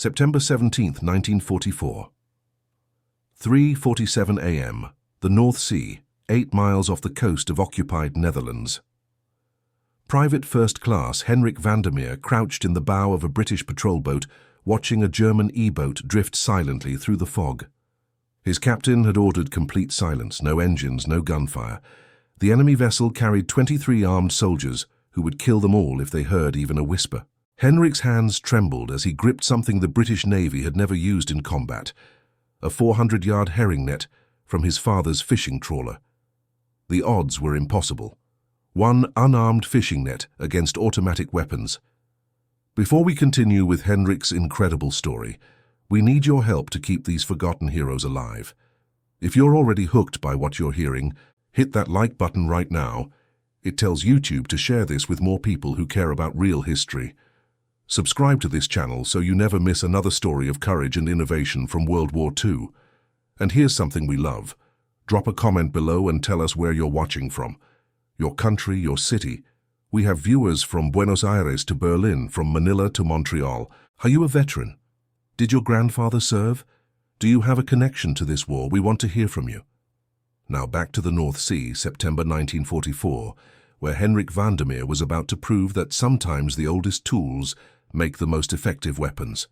September 17, 1944. 3:47 a.m. The North Sea, 8 miles off the coast of occupied Netherlands. Private First Class Henrik Vandermeer crouched in the bow of a British patrol boat, watching a German E-boat drift silently through the fog. His captain had ordered complete silence, no engines, no gunfire. The enemy vessel carried 23 armed soldiers who would kill them all if they heard even a whisper. Henrik's hands trembled as he gripped something the British Navy had never used in combat, a 400-yard herring net from his father's fishing trawler. The odds were impossible. One unarmed fishing net against automatic weapons. Before we continue with Henrik's incredible story, we need your help to keep these forgotten heroes alive. If you're already hooked by what you're hearing, hit that like button right now. It tells YouTube to share this with more people who care about real history. Subscribe to this channel so you never miss another story of courage and innovation from World War II. And here's something we love. Drop a comment below and tell us where you're watching from. Your country, your city. We have viewers from Buenos Aires to Berlin, from Manila to Montreal. Are you a veteran? Did your grandfather serve? Do you have a connection to this war? We want to hear from you. Now back to the North Sea, September 1944, where Henrik Vandermeer was about to prove that sometimes the oldest tools make the most effective weapons.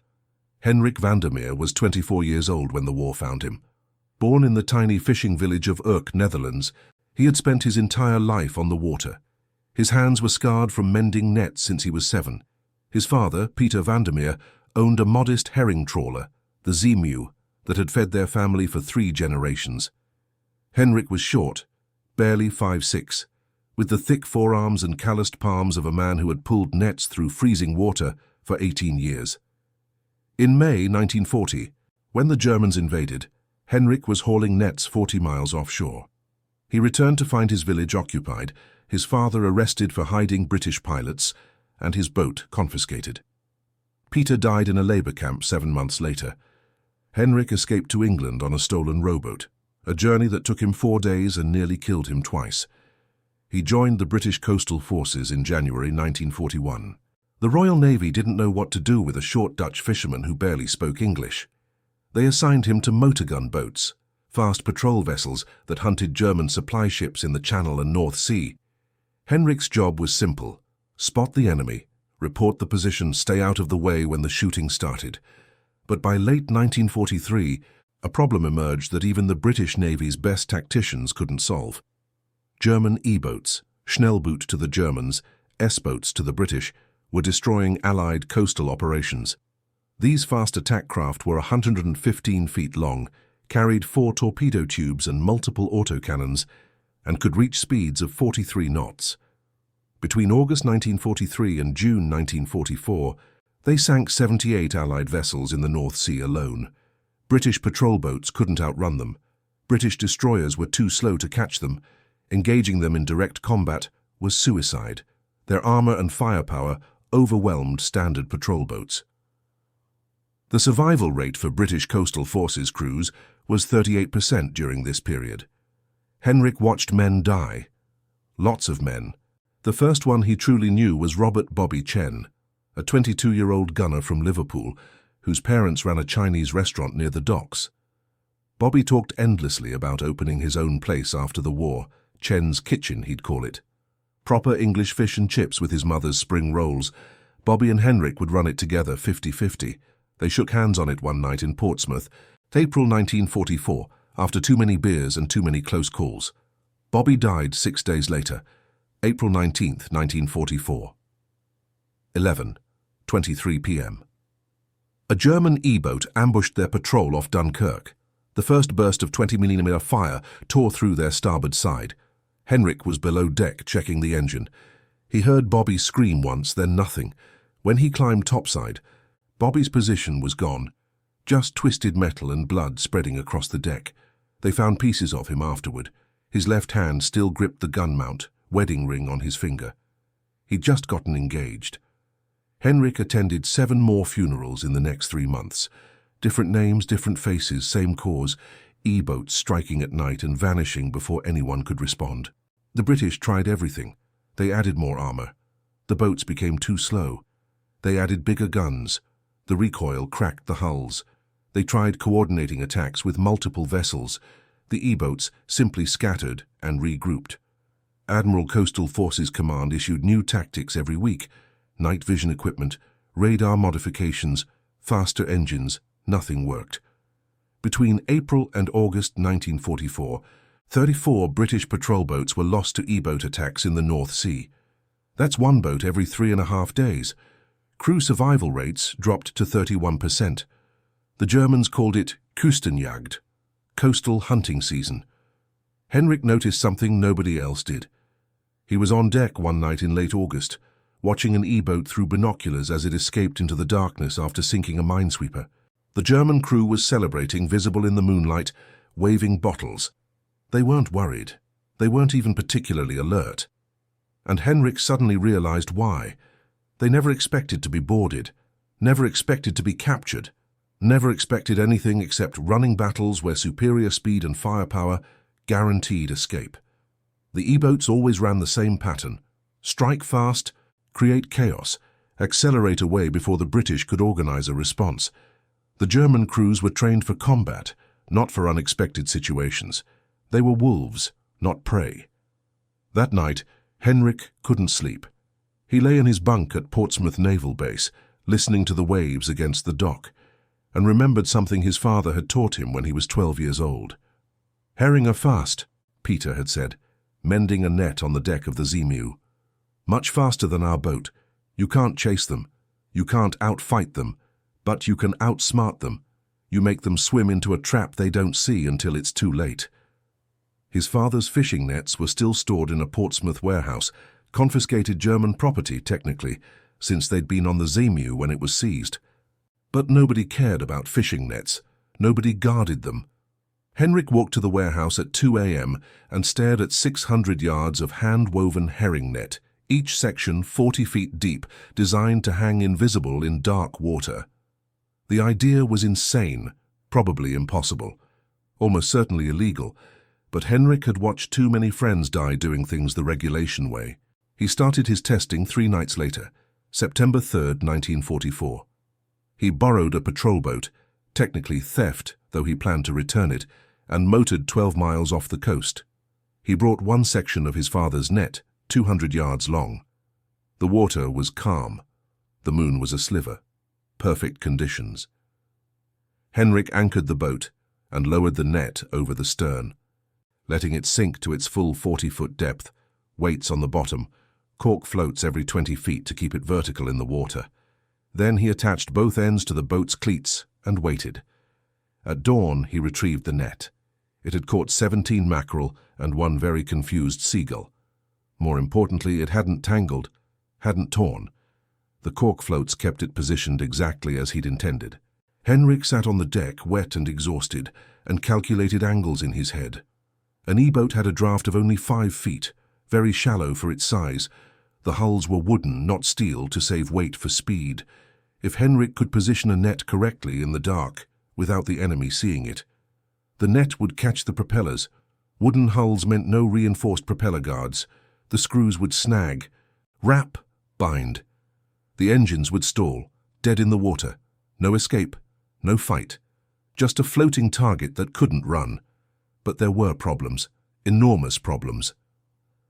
Henrik Vandermeer was 24 years old when the war found him. Born in the tiny fishing village of Urk, Netherlands, he had spent his entire life on the water. His hands were scarred from mending nets since he was 7. His father, Peter Vandermeer, owned a modest herring trawler, the Zeemeeuw, that had fed their family for 3 generations. Henrik was short, barely 5'6", with the thick forearms and calloused palms of a man who had pulled nets through freezing water for 18 years. In May 1940, when the Germans invaded, Henrik was hauling nets 40 miles offshore. He returned to find his village occupied, his father arrested for hiding British pilots, and his boat confiscated. Peter died in a labor camp 7 months later. Henrik escaped to England on a stolen rowboat, a journey that took him 4 days and nearly killed him twice. He joined the British Coastal Forces in January 1941. The Royal Navy didn't know what to do with a short Dutch fisherman who barely spoke English. They assigned him to motor-gun boats, fast patrol vessels that hunted German supply ships in the Channel and North Sea. Henrik's job was simple: spot the enemy, report the position, stay out of the way when the shooting started. But by late 1943, a problem emerged that even the British Navy's best tacticians couldn't solve. German E-boats, Schnellboot to the Germans, S-boats to the British, were destroying Allied coastal operations. These fast attack craft were 115 feet long, carried 4 torpedo tubes and multiple autocannons, and could reach speeds of 43 knots. Between August 1943 and June 1944, they sank 78 Allied vessels in the North Sea alone. British patrol boats couldn't outrun them. British destroyers were too slow to catch them. Engaging them in direct combat was suicide. Their armor and firepower overwhelmed standard patrol boats. The survival rate for British coastal forces crews was 38% during this period. Henrik watched men die. Lots of men. The first one he truly knew was Robert "Bobby" Chen, a 22-year-old gunner from Liverpool whose parents ran a Chinese restaurant near the docks. Bobby talked endlessly about opening his own place after the war, Chen's Kitchen, he'd call it. Proper English fish and chips with his mother's spring rolls. Bobby and Henrik would run it together 50-50. They shook hands on it one night in Portsmouth, April 1944, after too many beers and too many close calls. Bobby died 6 days later, April 19, 1944. 11:23 p.m. A German E-boat ambushed their patrol off Dunkirk. The first burst of 20mm fire tore through their starboard side. Henrik was below deck checking the engine. He heard Bobby scream once, then nothing. When he climbed topside, Bobby's position was gone. Just twisted metal and blood spreading across the deck. They found pieces of him afterward. His left hand still gripped the gun mount, wedding ring on his finger. He'd just gotten engaged. Henrik attended 7 more funerals in the next 3 months. Different names, different faces, same cause. E-boats striking at night and vanishing before anyone could respond. The British tried everything. They added more armor. The boats became too slow. They added bigger guns. The recoil cracked the hulls. They tried coordinating attacks with multiple vessels. The E-boats simply scattered and regrouped. Admiral Coastal Forces Command issued new tactics every week: night vision equipment, radar modifications, faster engines. Nothing worked. Between April and August 1944, 34 British patrol boats were lost to E-boat attacks in the North Sea. That's one boat every 3.5 days. Crew survival rates dropped to 31%. The Germans called it Küstenjagd, coastal hunting season. Henrik noticed something nobody else did. He was on deck one night in late August, watching an E-boat through binoculars as it escaped into the darkness after sinking a minesweeper. The German crew was celebrating, visible in the moonlight, waving bottles. They weren't worried. They weren't even particularly alert. And Henrik suddenly realized why. They never expected to be boarded, never expected to be captured, never expected anything except running battles where superior speed and firepower guaranteed escape. The E-boats always ran the same pattern: strike fast, create chaos, accelerate away before the British could organize a response. The German crews were trained for combat, not for unexpected situations. They were wolves, not prey. That night, Henrik couldn't sleep. He lay in his bunk at Portsmouth Naval Base, listening to the waves against the dock, and remembered something his father had taught him when he was 12 years old. "Herring are fast," Peter had said, mending a net on the deck of the Zemu. "Much faster than our boat. You can't chase them. You can't outfight them. But you can outsmart them. You make them swim into a trap they don't see until it's too late." His father's fishing nets were still stored in a Portsmouth warehouse, confiscated German property technically, since they'd been on the Zemu when it was seized. But nobody cared about fishing nets. Nobody guarded them. Henrik walked to the warehouse at 2 a.m. and stared at 600 yards of hand-woven herring net, each section 40 feet deep, designed to hang invisible in dark water. The idea was insane, probably impossible, almost certainly illegal, but Henrik had watched too many friends die doing things the regulation way. He started his testing 3 nights later, September 3rd, 1944. He borrowed a patrol boat, technically theft, though he planned to return it, and motored 12 miles off the coast. He brought one section of his father's net, 200 yards long. The water was calm. The moon was a sliver. Perfect conditions. Henrik anchored the boat and lowered the net over the stern, letting it sink to its full 40-foot depth, weights on the bottom, cork floats every 20 feet to keep it vertical in the water. Then he attached both ends to the boat's cleats and waited. At dawn, he retrieved the net. It had caught 17 mackerel and one very confused seagull. More importantly, it hadn't tangled, hadn't torn. The cork floats kept it positioned exactly as he'd intended. Henrik sat on the deck, wet and exhausted, and calculated angles in his head. An E-boat had a draft of only 5 feet, very shallow for its size. The hulls were wooden, not steel, to save weight for speed. If Henrik could position a net correctly in the dark, without the enemy seeing it, the net would catch the propellers. Wooden hulls meant no reinforced propeller guards. The screws would snag. Wrap, bind. The engines would stall, dead in the water. No escape, no fight. Just a floating target that couldn't run. But there were problems, enormous problems.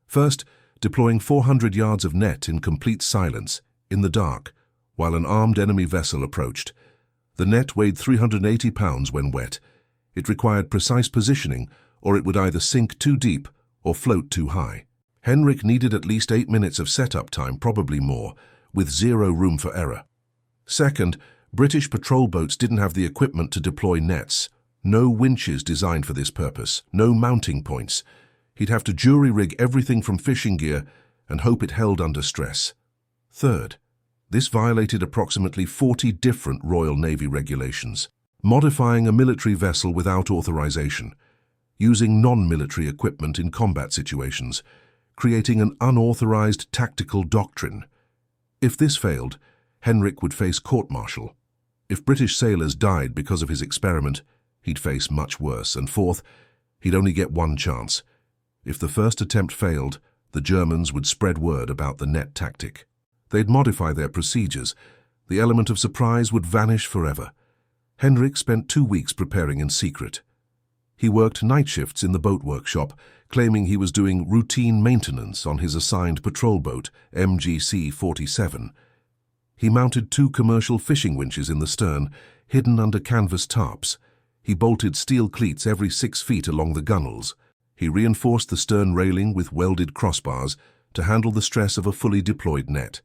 First, deploying 400 yards of net in complete silence, in the dark, while an armed enemy vessel approached. The net weighed 380 pounds when wet. It required precise positioning, or it would either sink too deep or float too high. Henrik needed at least 8 minutes of setup time, probably more, with zero room for error. Second, British patrol boats didn't have the equipment to deploy nets. No winches designed for this purpose, no mounting points. He'd have to jury-rig everything from fishing gear and hope it held under stress. Third, this violated approximately 40 different Royal Navy regulations. Modifying a military vessel without authorization, using non-military equipment in combat situations, creating an unauthorized tactical doctrine. If this failed, Henrik would face court-martial. If British sailors died because of his experiment, he'd face much worse. And fourth, he'd only get one chance. If the first attempt failed, the Germans would spread word about the net tactic. They'd modify their procedures. The element of surprise would vanish forever. Henrik spent 2 weeks preparing in secret. He worked night shifts in the boat workshop, claiming he was doing routine maintenance on his assigned patrol boat, MGC-47. He mounted 2 commercial fishing winches in the stern, hidden under canvas tarps. He bolted steel cleats every 6 feet along the gunnels. He reinforced the stern railing with welded crossbars to handle the stress of a fully deployed net.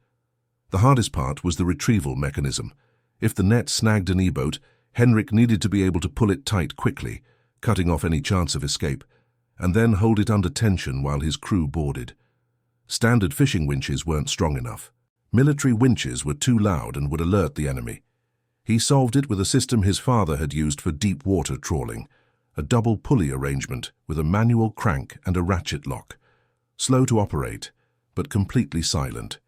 The hardest part was the retrieval mechanism. If the net snagged an E-boat, Henrik needed to be able to pull it tight quickly, cutting off any chance of escape, and then hold it under tension while his crew boarded. Standard fishing winches weren't strong enough. Military winches were too loud and would alert the enemy. He solved it with a system his father had used for deep water trawling, a double pulley arrangement with a manual crank and a ratchet lock. Slow to operate, but completely silent.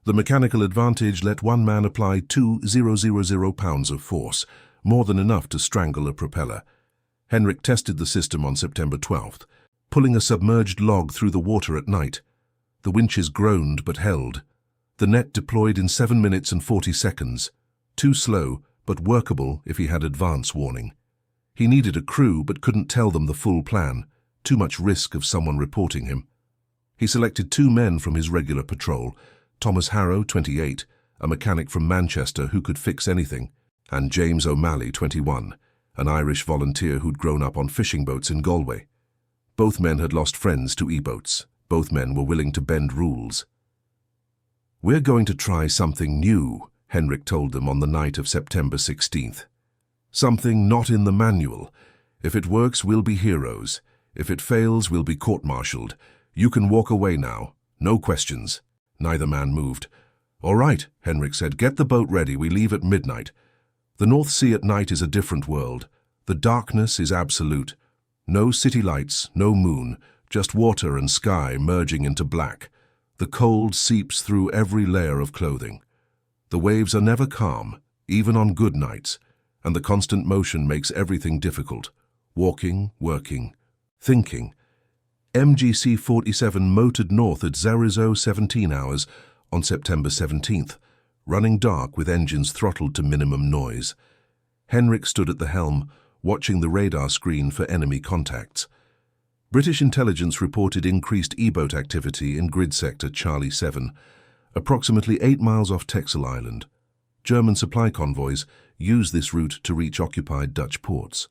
The mechanical advantage let one man apply 2,000 pounds of force, more than enough to strangle a propeller. Henrik tested the system on September 12th, pulling a submerged log through the water at night. The winches groaned but held. The net deployed in 7 minutes and 40 seconds. Too slow, but workable if he had advance warning. He needed a crew but couldn't tell them the full plan. Too much risk of someone reporting him. He selected 2 men from his regular patrol, Thomas Harrow, 28, a mechanic from Manchester who could fix anything, and James O'Malley, 21, an Irish volunteer who'd grown up on fishing boats in Galway. Both men had lost friends to E-boats. Both men were willing to bend rules. "We're going to try something new," Henrik told them on the night of September 16th. "Something not in the manual. If it works, we'll be heroes. If it fails, we'll be court-martialed. You can walk away now. No questions." Neither man moved. "All right," Henrik said, "get the boat ready. We leave at midnight." The North Sea at night is a different world. The darkness is absolute. No city lights, no moon, just water and sky merging into black. The cold seeps through every layer of clothing. The waves are never calm, even on good nights, and the constant motion makes everything difficult. Walking, working, thinking. MGC-47 motored north at 00:17 hours on September 17th, running dark with engines throttled to minimum noise. Henrik stood at the helm, watching the radar screen for enemy contacts. British intelligence reported increased E-boat activity in grid sector Charlie 7, approximately 8 miles off Texel Island. German supply convoys used this route to reach occupied Dutch ports.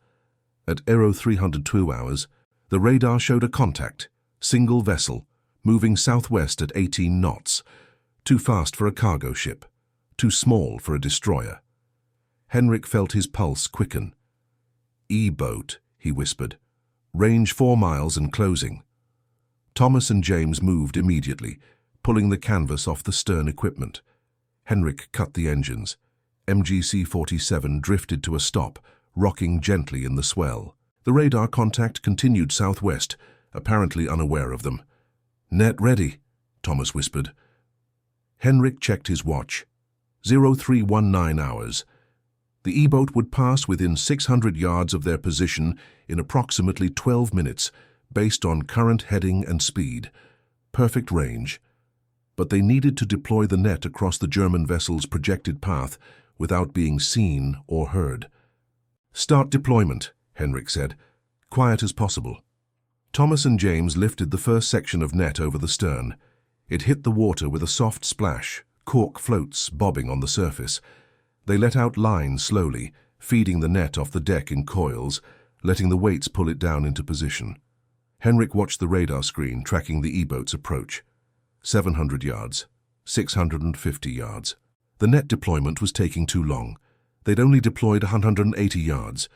At 0302 hours, the radar showed a contact, single vessel, moving southwest at 18 knots, too fast for a cargo ship, too small for a destroyer. Henrik felt his pulse quicken. "E-boat," he whispered. "Range 4 miles and closing." Thomas and James moved immediately, pulling the canvas off the stern equipment. Henrik cut the engines. MGC-47 drifted to a stop, rocking gently in the swell. The radar contact continued southwest, apparently unaware of them. "Net ready," Thomas whispered. Henrik checked his watch. 0319 hours. The E-boat would pass within 600 yards of their position in approximately 12 minutes, based on current heading and speed. Perfect range. But they needed to deploy the net across the German vessel's projected path without being seen or heard. "Start deployment," Henrik said, quiet as possible. Thomas and James lifted the first section of net over the stern. It hit the water with a soft splash, cork floats bobbing on the surface. They let out line slowly, feeding the net off the deck in coils, letting the weights pull it down into position. Henrik watched the radar screen, tracking the E-boat's approach. 700 yards, 650 yards. The net deployment was taking too long. They'd only deployed 180 yards.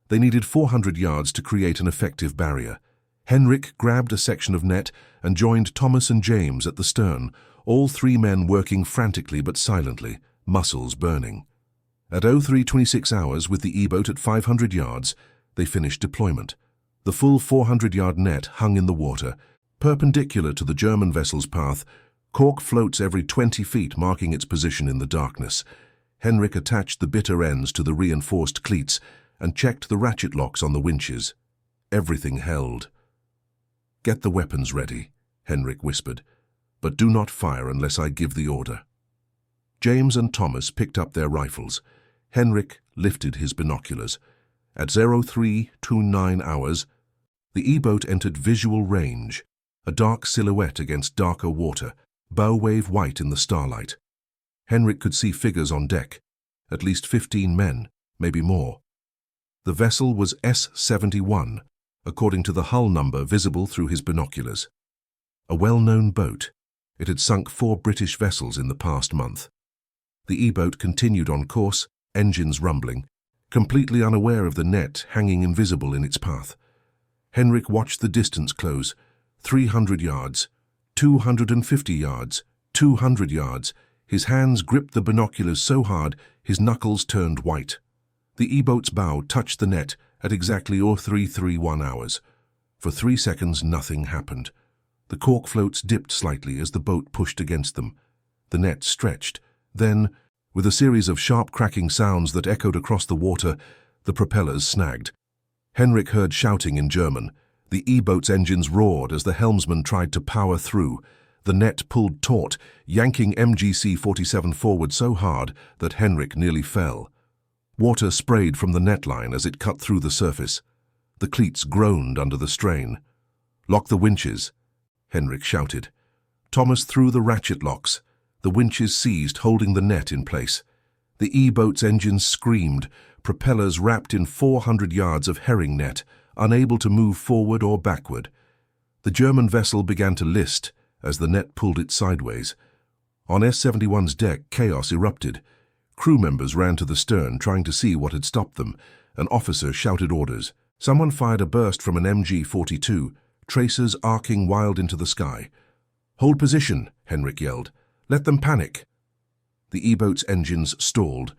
They needed 400 yards to create an effective barrier. Henrik grabbed a section of net and joined Thomas and James at the stern, all 3 men working frantically but silently, muscles burning. At 0326 hours, with the E-boat at 500 yards, they finished deployment. The full 400-yard net hung in the water, perpendicular to the German vessel's path, cork floats every 20 feet marking its position in the darkness. Henrik attached the bitter ends to the reinforced cleats and checked the ratchet locks on the winches. Everything held. "Get the weapons ready," Henrik whispered, "but do not fire unless I give the order." James and Thomas picked up their rifles. Henrik lifted his binoculars. At 0329 hours, the E-boat entered visual range, a dark silhouette against darker water, bow wave white in the starlight. Henrik could see figures on deck, at least 15 men, maybe more. The vessel was S-71, according to the hull number visible through his binoculars. A well-known boat. It had sunk 4 British vessels in the past month. The E-boat continued on course, engines rumbling, completely unaware of the net hanging invisible in its path. Henrik watched the distance close. 300 yards, 250 yards, 200 yards. His hands gripped the binoculars so hard his knuckles turned white. The E-boat's bow touched the net at exactly 0331 hours. For 3 seconds nothing happened. The cork floats dipped slightly as the boat pushed against them. The net stretched. Then, with a series of sharp cracking sounds that echoed across the water, the propellers snagged. Henrik heard shouting in German. The E-boat's engines roared as the helmsman tried to power through. The net pulled taut, yanking MGC-47 forward so hard that Henrik nearly fell. Water sprayed from the netline as it cut through the surface. The cleats groaned under the strain. "Lock the winches," Henrik shouted. Thomas threw the ratchet locks. The winches seized, holding the net in place. The E-boat's engines screamed, propellers wrapped in 400 yards of herring net, unable to move forward or backward. The German vessel began to list as the net pulled it sideways. On S-71's deck, chaos erupted. Crew members ran to the stern, trying to see what had stopped them. An officer shouted orders. Someone fired a burst from an MG-42, tracers arcing wild into the sky. "Hold position," Henrik yelled. "Let them panic." The E-boat's engines stalled.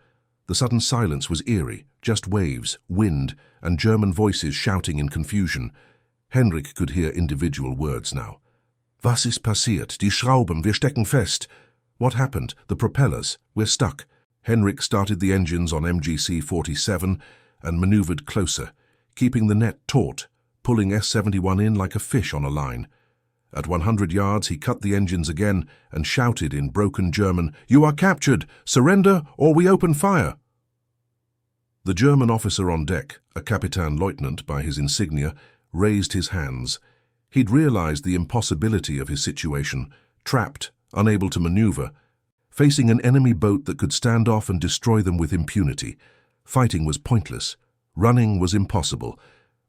The sudden silence was eerie, just waves, wind, and German voices shouting in confusion. Henrik could hear individual words now. "Was ist passiert? Die Schrauben, wir stecken fest." What happened? The propellers. We're stuck. Henrik started the engines on MGC-47 and maneuvered closer, keeping the net taut, pulling S-71 in like a fish on a line. At 100 yards, he cut the engines again and shouted in broken German, "You are captured! Surrender or we open fire!" The German officer on deck, a Kapitänleutnant by his insignia, raised his hands. He'd realized the impossibility of his situation, trapped, unable to maneuver, facing an enemy boat that could stand off and destroy them with impunity. Fighting was pointless. Running was impossible.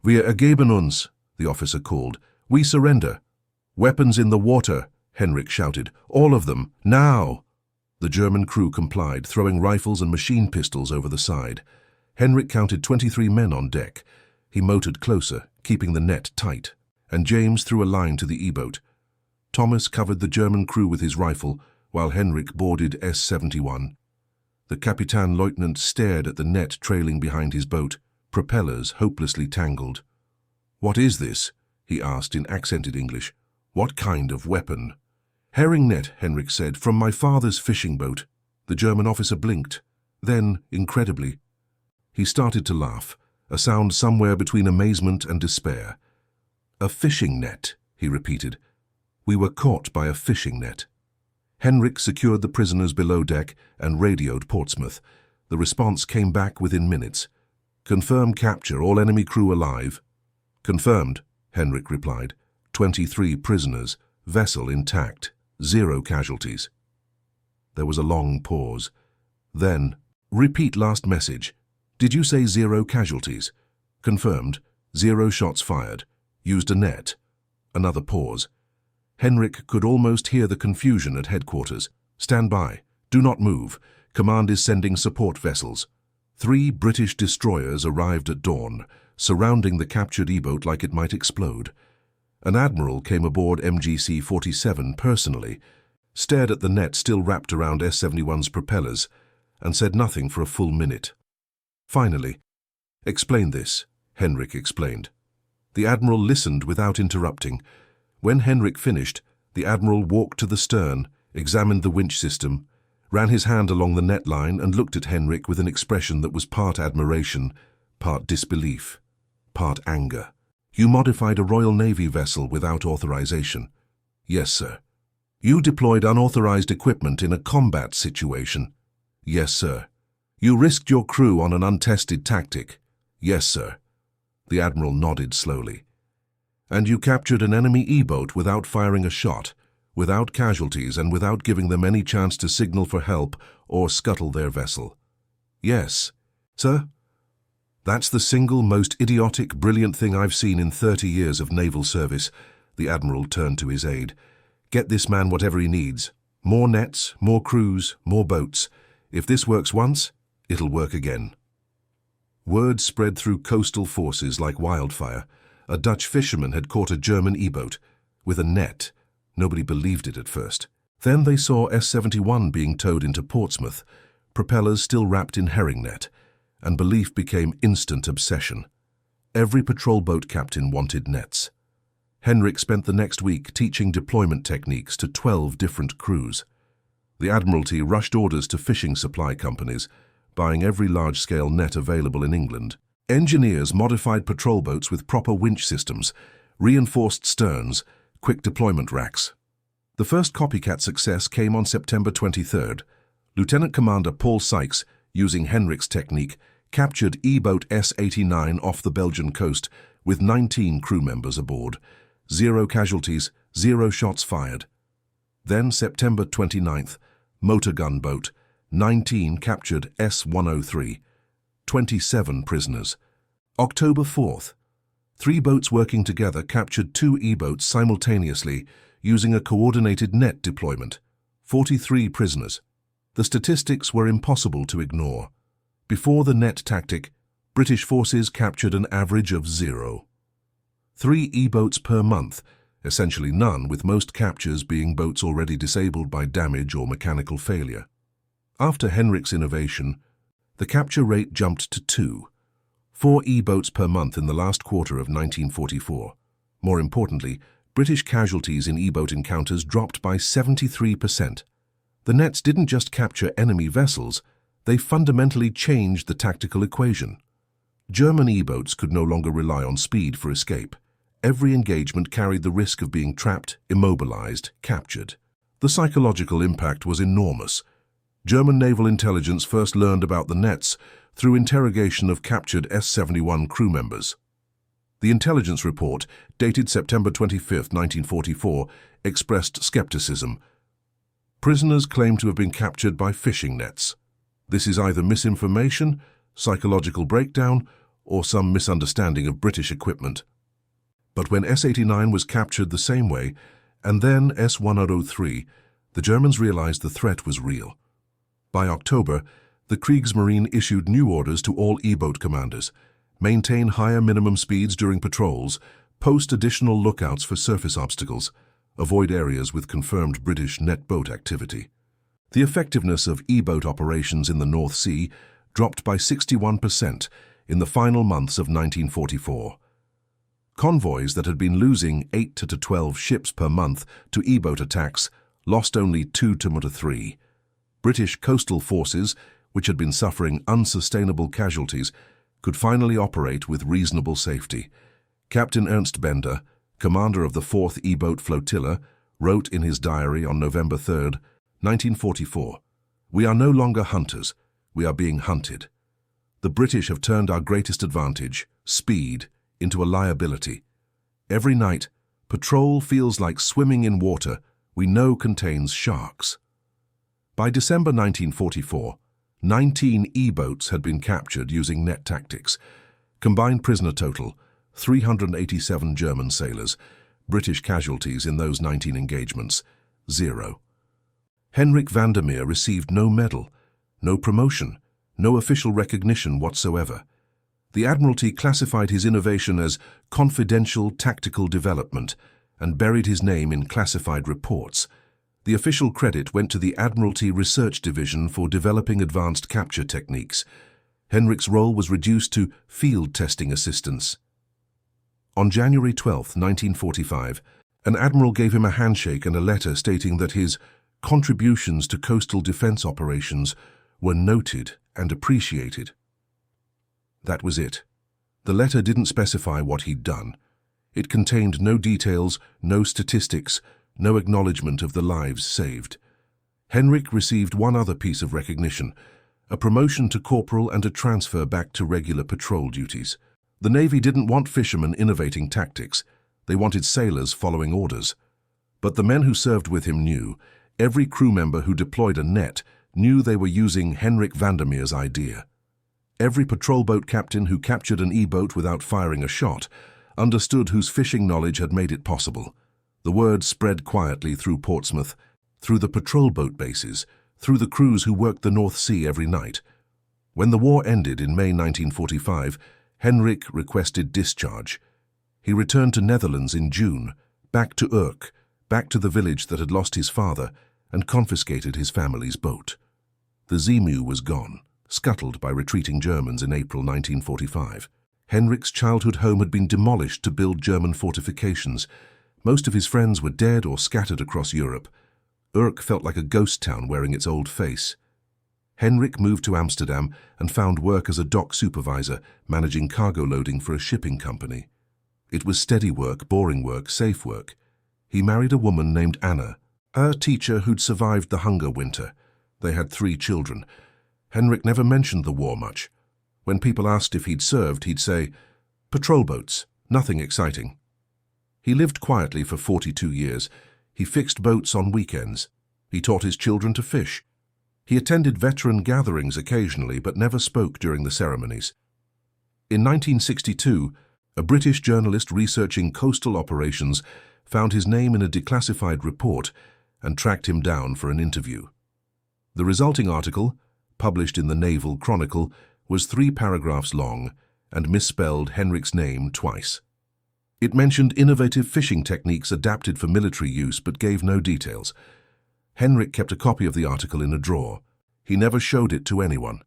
"Wir ergeben uns," the officer called. "We surrender." "Weapons in the water," Henrik shouted. "All of them, now!" The German crew complied, throwing rifles and machine pistols over the side. Henrik counted 23 men on deck. He motored closer, keeping the net tight, and James threw a line to the E-boat. Thomas covered the German crew with his rifle, while Henrik boarded S-71. The Kapitänleutnant stared at the net trailing behind his boat, propellers hopelessly tangled. "What is this?" he asked in accented English. "What kind of weapon?" "Herring net," Henrik said, "from my father's fishing boat." The German officer blinked. Then, incredibly, he started to laugh, a sound somewhere between amazement and despair. "A fishing net," he repeated. "We were caught by a fishing net." Henrik secured the prisoners below deck and radioed Portsmouth. The response came back within minutes. "Confirm capture, all enemy crew alive." "Confirmed," Henrik replied. 23 prisoners, vessel intact, 0 casualties. There was a long pause. Then, "Repeat last message. Did you say 0 casualties?" "Confirmed. 0 shots fired. Used a net." Another pause. Henrik could almost hear the confusion at headquarters. "Stand by. Do not move. Command is sending support vessels." 3 British destroyers arrived at dawn, surrounding the captured E-boat like it might explode. An admiral came aboard MGC-47 personally, stared at the net still wrapped around S-71's propellers, and said nothing for a full minute. Finally, "Explain this," Henrik explained. The admiral listened without interrupting. When Henrik finished, the admiral walked to the stern, examined the winch system, ran his hand along the net line and looked at Henrik with an expression that was part admiration, part disbelief, part anger. "You modified a Royal Navy vessel without authorization." "Yes, sir." You deployed unauthorized equipment in a combat situation. Yes, sir. You risked your crew on an untested tactic. Yes, sir. The Admiral nodded slowly. And you captured an enemy E-boat without firing a shot, without casualties and without giving them any chance to signal for help or scuttle their vessel. Yes, sir. That's the single most idiotic, brilliant thing I've seen in 30 years of naval service. The Admiral turned to his aide. Get this man whatever he needs. More nets, more crews, more boats. If this works once, it'll work again. Word spread through coastal forces like wildfire. A Dutch fisherman had caught a German E-boat with a net. Nobody believed it at first. Then they saw S-71 being towed into Portsmouth, propellers still wrapped in herring net, and belief became instant obsession. Every patrol boat captain wanted nets. Henrik spent the next week teaching deployment techniques to 12 different crews. The Admiralty rushed orders to fishing supply companies, buying every large-scale net available in England. Engineers modified patrol boats with proper winch systems, reinforced sterns, quick deployment racks. The first copycat success came on September 23rd. Lieutenant Commander Paul Sykes, using Henrik's technique, captured E-boat S-89 off the Belgian coast with 19 crew members aboard. 0 casualties, 0 shots fired. Then September 29th, motor gun boat, 19 captured S-103, 27 prisoners. October 4th, 3 boats working together captured 2 E-boats simultaneously using a coordinated net deployment, 43 prisoners. The statistics were impossible to ignore. Before the net tactic, British forces captured an average of 0. 3 E-boats per month, essentially none, with most captures being boats already disabled by damage or mechanical failure. After Henrik's innovation, the capture rate jumped to 2. 4 E-boats per month in the last quarter of 1944. More importantly, British casualties in E-boat encounters dropped by 73%. The nets didn't just capture enemy vessels, they fundamentally changed the tactical equation. German E-boats could no longer rely on speed for escape. Every engagement carried the risk of being trapped, immobilized, captured. The psychological impact was enormous. German naval intelligence first learned about the nets through interrogation of captured S-71 crew members. The intelligence report, dated September 25, 1944, expressed skepticism. Prisoners claimed to have been captured by fishing nets. This is either misinformation, psychological breakdown, or some misunderstanding of British equipment. But when S-89 was captured the same way, and then S-103, the Germans realized the threat was real. By October, the Kriegsmarine issued new orders to all E-boat commanders: maintain higher minimum speeds during patrols, post additional lookouts for surface obstacles, avoid areas with confirmed British net boat activity. The effectiveness of E-boat operations in the North Sea dropped by 61% in the final months of 1944. Convoys that had been losing 8 to 12 ships per month to E-boat attacks lost only 2 to 3. British coastal forces, which had been suffering unsustainable casualties, could finally operate with reasonable safety. Captain Ernst Bender, commander of the 4th E-boat flotilla, wrote in his diary on November 3, 1944, "We are no longer hunters, we are being hunted. The British have turned our greatest advantage, speed, into a liability. Every night, patrol feels like swimming in water we know contains sharks." By December 1944, 19 E-boats had been captured using net tactics. Combined prisoner total, 387 German sailors. British casualties in those 19 engagements, 0. Henrik Vandermeer received no medal, no promotion, no official recognition whatsoever. The Admiralty classified his innovation as confidential tactical development and buried his name in classified reports. The official credit went to the Admiralty Research Division for developing advanced capture techniques. Henrik's role was reduced to field testing assistance. On January 12, 1945, an admiral gave him a handshake and a letter stating that his contributions to coastal defense operations were noted and appreciated. That was it. The letter didn't specify what he'd done. It contained no details, no statistics, no acknowledgement of the lives saved. Henrik received one other piece of recognition, a promotion to corporal and a transfer back to regular patrol duties. The Navy didn't want fishermen innovating tactics. They wanted sailors following orders. But the men who served with him knew, every crew member who deployed a net knew they were using Henrik Vandermeer's idea. Every patrol boat captain who captured an E-boat without firing a shot understood whose fishing knowledge had made it possible. The word spread quietly through Portsmouth, through the patrol boat bases, through the crews who worked the North Sea every night. When the war ended in May 1945, Henrik requested discharge. He returned to Netherlands in June, back to Urk, back to the village that had lost his father, and confiscated his family's boat. The Zemu was gone, scuttled by retreating Germans in April 1945. Henrik's childhood home had been demolished to build German fortifications. Most of his friends were dead or scattered across Europe. Urk felt like a ghost town wearing its old face. Henrik moved to Amsterdam and found work as a dock supervisor, managing cargo loading for a shipping company. It was steady work, boring work, safe work. He married a woman named Anna, a teacher who'd survived the hunger winter. They had 3 children. Henrik never mentioned the war much. When people asked if he'd served, he'd say, "Patrol boats, nothing exciting." He lived quietly for 42 years. He fixed boats on weekends. He taught his children to fish. He attended veteran gatherings occasionally, but never spoke during the ceremonies. In 1962, a British journalist researching coastal operations found his name in a declassified report and tracked him down for an interview. The resulting article, published in the Naval Chronicle, was 3 paragraphs long and misspelled Henrik's name twice. It mentioned innovative fishing techniques adapted for military use but gave no details. Henrik kept a copy of the article in a drawer. He never showed it to anyone.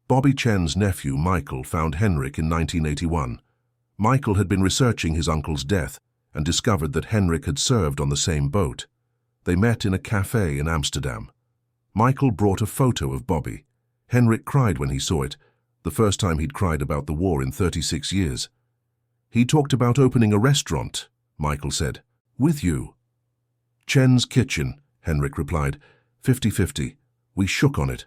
Bobby Chen's nephew, Michael, found Henrik in 1981. Michael had been researching his uncle's death and discovered that Henrik had served on the same boat. They met in a cafe in Amsterdam. Michael brought a photo of Bobby. Henrik cried when he saw it, the first time he'd cried about the war in 36 years. "He talked about opening a restaurant," Michael said. "With you." "Chen's kitchen," Henrik replied. 50-50. We shook on it.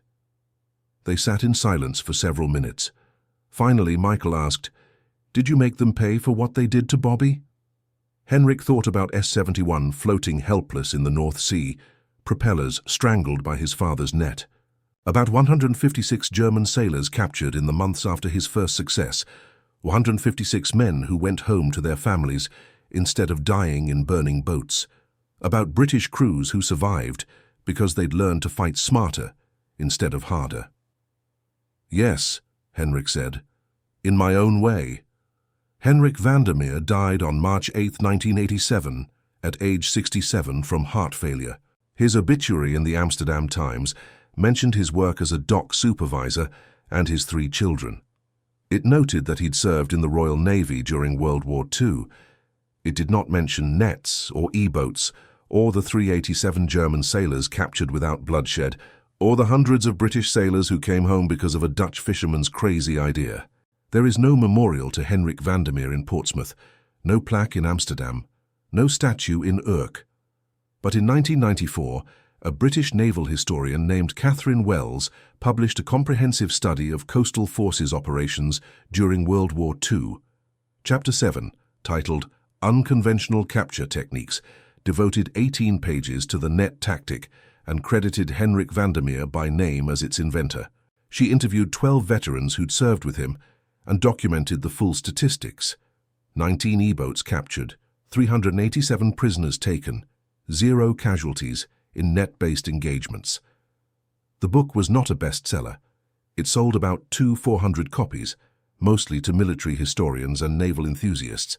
They sat in silence for several minutes. Finally, Michael asked, "Did you make them pay for what they did to Bobby?" Henrik thought about S-71 floating helpless in the North Sea, propellers strangled by his father's net. About 156 German sailors captured in the months after his first success, 156 men who went home to their families instead of dying in burning boats. About British crews who survived because they'd learned to fight smarter instead of harder. "Yes," Henrik said, "in my own way." Henrik Vandermeer died on March 8, 1987, at age 67 from heart failure. His obituary in the Amsterdam Times mentioned his work as a dock supervisor and his 3 children. It noted that he'd served in the Royal Navy during World War II. It did not mention nets or E-boats, or the 387 German sailors captured without bloodshed, or the hundreds of British sailors who came home because of a Dutch fisherman's crazy idea. There is no memorial to Henrik Vandermeer in Portsmouth, no plaque in Amsterdam, no statue in Urk. But in 1994, a British naval historian named Catherine Wells published a comprehensive study of coastal forces operations during World War II. Chapter 7, titled Unconventional Capture Techniques, devoted 18 pages to the net tactic and credited Henrik Vandermeer by name as its inventor. She interviewed 12 veterans who'd served with him and documented the full statistics. 19 E-boats captured, 387 prisoners taken, 0 casualties in net-based engagements. The book was not a bestseller. It sold about 400 copies, mostly to military historians and naval enthusiasts.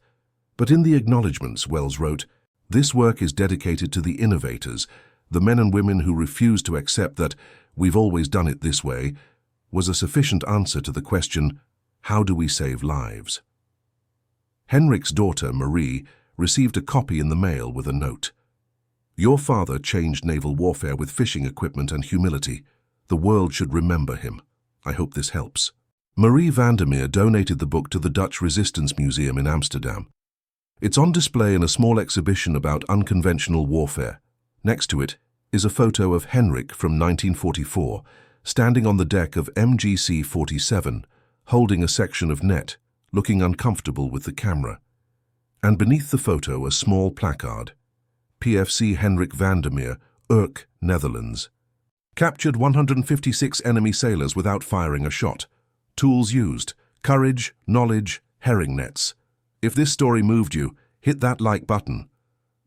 But in the acknowledgements, Wells wrote, "This work is dedicated to the innovators, the men and women who refuse to accept that 'we've always done it this way' was a sufficient answer to the question, how do we save lives?" Henrik's daughter, Marie, received a copy in the mail with a note. "Your father changed naval warfare with fishing equipment and humility. The world should remember him. I hope this helps." Marie Vandermeer donated the book to the Dutch Resistance Museum in Amsterdam. It's on display in a small exhibition about unconventional warfare. Next to it is a photo of Henrik from 1944, standing on the deck of MGC-47, holding a section of net, looking uncomfortable with the camera. And beneath the photo a small placard. PFC Henrik Vandermeer, Urk, Netherlands. Captured 156 enemy sailors without firing a shot. Tools used: courage, knowledge, herring nets. If this story moved you, hit that like button.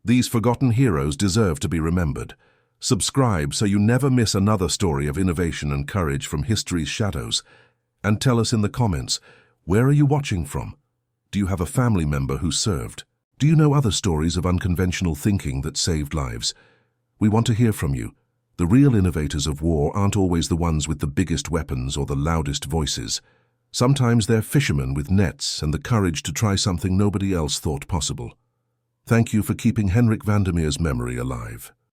These forgotten heroes deserve to be remembered. Subscribe so you never miss another story of innovation and courage from history's shadows. And tell us in the comments, where are you watching from? Do you have a family member who served? Do you know other stories of unconventional thinking that saved lives? We want to hear from you. The real innovators of war aren't always the ones with the biggest weapons or the loudest voices. Sometimes they're fishermen with nets and the courage to try something nobody else thought possible. Thank you for keeping Henrik Vandermeer's memory alive.